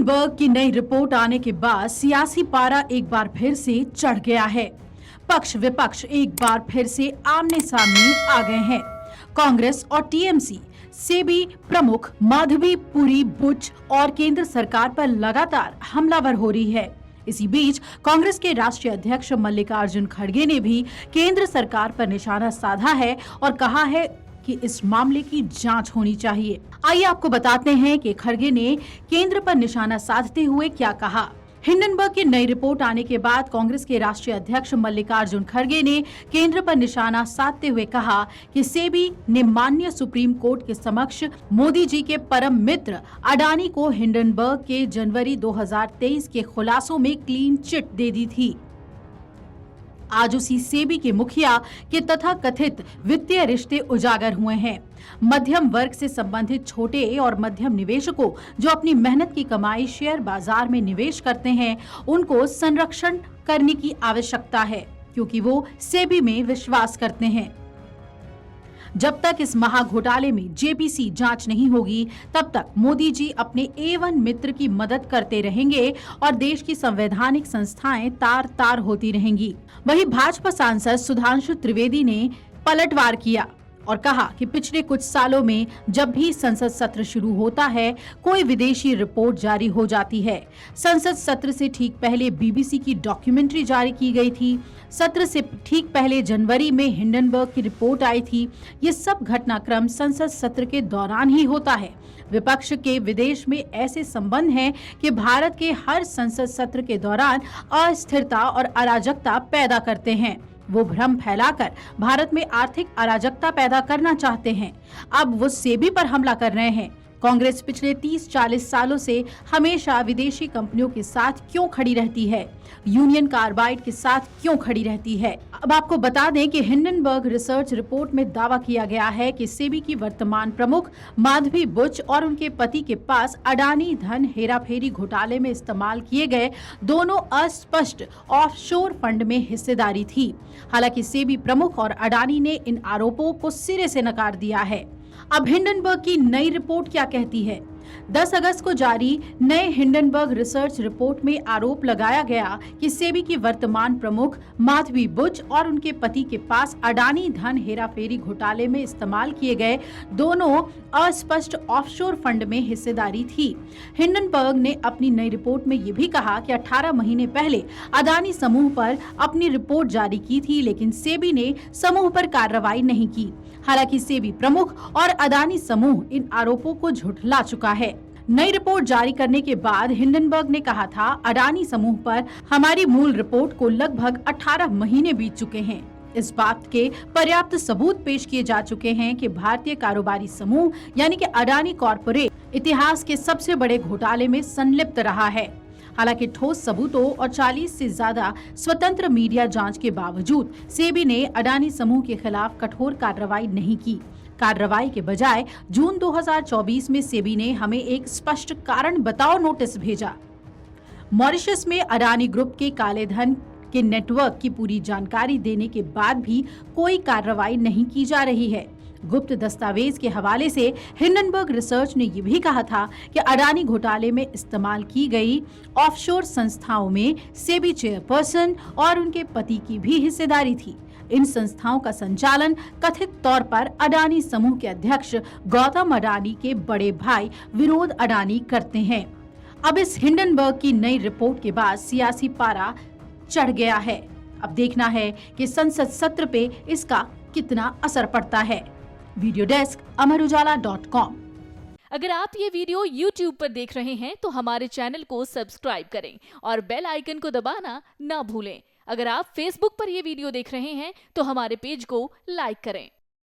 Hindenburg की नई report आने के बाद सियासी पारा एक बार फिर से चढ़ गया है। पक्ष विपक्ष एक बार फिर से आमने सामने आ गए हैं। कांग्रेस और टीएमसी, सेबी प्रमुख माधवी पुरी बुच और केंद्र सरकार पर लगातार हमलावर हो रही है। इसी बीच कांग्रेस के राष्ट्रीय अध्यक्ष मल्लिकार्जुन खड़गे ने भी केंद्र सरकार पर निशाना साधा है और कहा है कि इस मामले की जांच होनी चाहिए। आइए आपको बताते हैं कि खड़गे ने केंद्र पर निशाना साधते हुए क्या कहा। हिंडनबर्ग की नई रिपोर्ट आने के बाद कांग्रेस के राष्ट्रीय अध्यक्ष मल्लिकार्जुन खड़गे ने केंद्र पर निशाना साधते हुए कहा कि सेबी ने माननीय सुप्रीम कोर्ट के समक्ष मोदी जी के परम मित्र अडानी को हिंडनबर्ग के जनवरी 2023 के खुलासों में क्लीन चिट दे दी थी। आज उसी सेबी के मुखिया के तथाकथित वित्तीय रिश्ते उजागर हुए हैं। मध्यम वर्ग से संबंधित छोटे और मध्यम निवेशकों जो अपनी मेहनत की कमाई शेयर बाजार में निवेश करते हैं, उनको संरक्षण करने की आवश्यकता है क्योंकि वो सेबी में विश्वास करते हैं। जब तक इस महाघोटाले में जेपीसी जांच नहीं होगी, तब तक मोदी जी अपने A1 मित्र की मदद करते रहेंगे और देश की संवैधानिक संस्थाएं तार तार होती रहेंगी। वहीं भाजपा सांसद सुधांशु त्रिवेदी ने पलटवार किया और कहा कि पिछले कुछ सालों में जब भी संसद सत्र शुरू होता है, कोई विदेशी रिपोर्ट जारी हो जाती है। संसद सत्र से ठीक पहले बीबीसी की डॉक्यूमेंट्री जारी की गई थी। सत्र से ठीक पहले जनवरी में हिंडनबर्ग की रिपोर्ट आई थी। ये सब घटनाक्रम संसद सत्र के दौरान ही होता है। विपक्ष के विदेश में ऐसे संबंध हैं कि भारत के हर संसद सत्र के दौरान अस्थिरता और अराजकता पैदा करते हैं। वो भ्रम फैलाकर भारत में आर्थिक अराजकता पैदा करना चाहते हैं। अब वो सेबी पर हमला कर रहे हैं। कांग्रेस पिछले 30-40 सालों से हमेशा विदेशी कंपनियों के साथ क्यों खड़ी रहती है, यूनियन कार्बाइड के साथ क्यों खड़ी रहती है। अब आपको बता दें कि हिंडनबर्ग रिसर्च रिपोर्ट में दावा किया गया है कि सेबी की वर्तमान प्रमुख माधवी बुच और उनके पति के पास अडानी धन हेराफेरी घोटाले में इस्तेमाल किए गए दोनों अस्पष्ट ऑफशोर फंड में हिस्सेदारी थी। हालांकि सेबी प्रमुख और अडानी ने इन आरोपों को सिरे से नकार दिया है। अब हिंडनबर्ग की नई रिपोर्ट क्या कहती है? 10 अगस्त को जारी नए हिंडनबर्ग रिसर्च रिपोर्ट में आरोप लगाया गया कि सेबी की वर्तमान प्रमुख माधवी बुच और उनके पति के पास अडानी धन हेराफेरी घोटाले में इस्तेमाल किए गए दोनों अस्पष्ट ऑफशोर फंड में हिस्सेदारी थी। हिंडनबर्ग ने अपनी नई रिपोर्ट में ये भी कहा कि 18 महीने पहले अडानी समूह पर अपनी रिपोर्ट जारी की थी, लेकिन सेबी ने समूह पर कार्रवाई नहीं की। हालांकि सेबी प्रमुख और अडानी समूह इन आरोपों को झुठला चुका है। नई रिपोर्ट जारी करने के बाद हिंडनबर्ग ने कहा था, अडानी समूह पर हमारी मूल रिपोर्ट को लगभग 18 महीने बीत चुके हैं। इस बात के पर्याप्त सबूत पेश किए जा चुके हैं कि भारतीय कारोबारी समूह यानी कि अडानी कॉरपोरेट इतिहास के सबसे बड़े घोटाले में संलिप्त रहा है। हालांकि ठोस सबूतों और 40 से ज्यादा स्वतंत्र मीडिया जांच के बावजूद सेबी ने अडानी समूह के खिलाफ कठोर कार्रवाई नहीं की। कार्रवाई के बजाय जून 2024 में सेबी ने हमें एक स्पष्ट कारण बताओ नोटिस भेजा। मॉरिशस में अडानी ग्रुप के काले धन के नेटवर्क की पूरी जानकारी देने के बाद भी कोई कार्रवाई नहीं की जा रही है। गुप्त दस्तावेज के हवाले से हिंडनबर्ग रिसर्च ने ये भी कहा था कि अडानी घोटाले में इस्तेमाल की गई ऑफशोर संस्थाओं में सेबी चेयरपर्सन और उनके पति की भी हिस्सेदारी थी। इन संस्थाओं का संचालन कथित तौर पर अडानी समूह के अध्यक्ष गौतम अडानी के बड़े भाई विनोद अडानी करते हैं। अब इस हिंडनबर्ग की नई रिपोर्ट के बाद सियासी पारा चढ़ गया है। अब देखना है कि संसद सत्र पे इसका कितना असर पड़ता है। Video desk Amar Ujala dot com. अगर आप ये वीडियो YouTube पर देख रहे हैं तो हमारे चैनल को सब्सक्राइब करें और बेल आइकन को दबाना ना भूलें। अगर आप Facebook पर ये वीडियो देख रहे हैं तो हमारे पेज को लाइक करें।